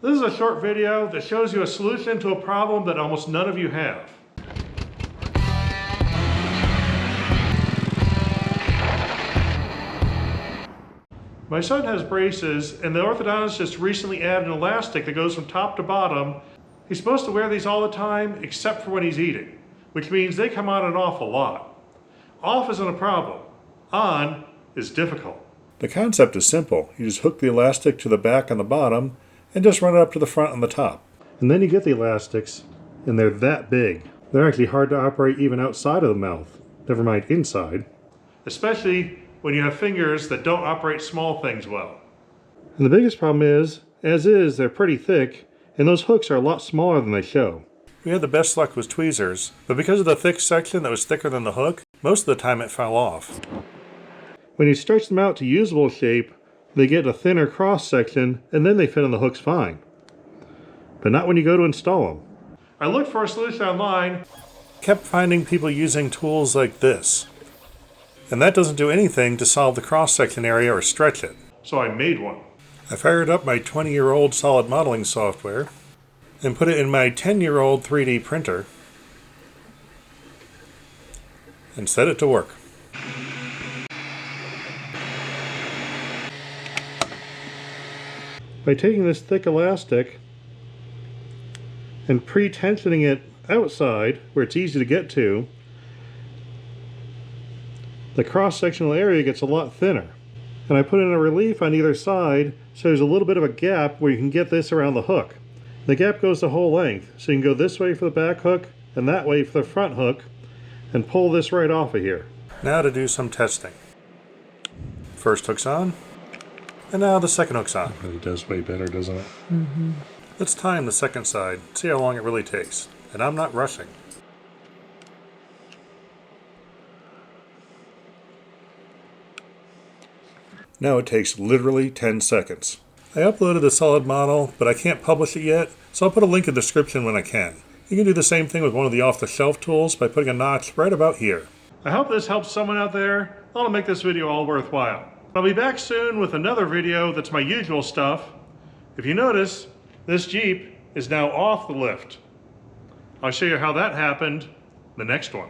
This is a short video that shows you a solution to a problem that almost none of you have. My son has braces, and the orthodontist just recently added an elastic that goes from top to bottom. He's supposed to wear these all the time except for when he's eating, which means they come on and off a lot. Off isn't a problem. On is difficult. The concept is simple. You just hook the elastic to the back and the bottom and just run it up to the front and the top. And then you get the elastics, and they're that big. They're actually hard to operate even outside of the mouth, never mind inside. Especially when you have fingers that don't operate small things well. And the biggest problem is, as is, they're pretty thick, and those hooks are a lot smaller than they show. We had the best luck with tweezers, but because of the thick section that was thicker than the hook, most of the time it fell off. When you stretch them out to usable shape, they get a thinner cross section, and then they fit on the hooks fine. But not when you go to install them. I looked for a solution online. Kept finding people using tools like this. And that doesn't do anything to solve the cross-section area or stretch it. So I made one. I fired up my 20-year-old solid modeling software and put it in my 10-year-old 3D printer and set it to work. By taking this thick elastic and pre-tensioning it outside where it's easy to get to, the cross-sectional area gets a lot thinner. And I put in a relief on either side so there's a little bit of a gap where you can get this around the hook. The gap goes the whole length, so you can go this way for the back hook and that way for the front hook and pull this right off of here. Now to do some testing. First hook's on, and now the second hook's on. It really does way better, doesn't it? Mm-hmm. Let's time the second side, see how long it really takes. And I'm not rushing. Now it takes literally 10 seconds. I uploaded the solid model, but I can't publish it yet, so I'll put a link in the description when I can. You can do the same thing with one of the off-the-shelf tools by putting a notch right about here. I hope this helps someone out there. That'll make this video all worthwhile. I'll be back soon with another video that's my usual stuff. If you notice, this Jeep is now off the lift. I'll show you how that happened in the next one.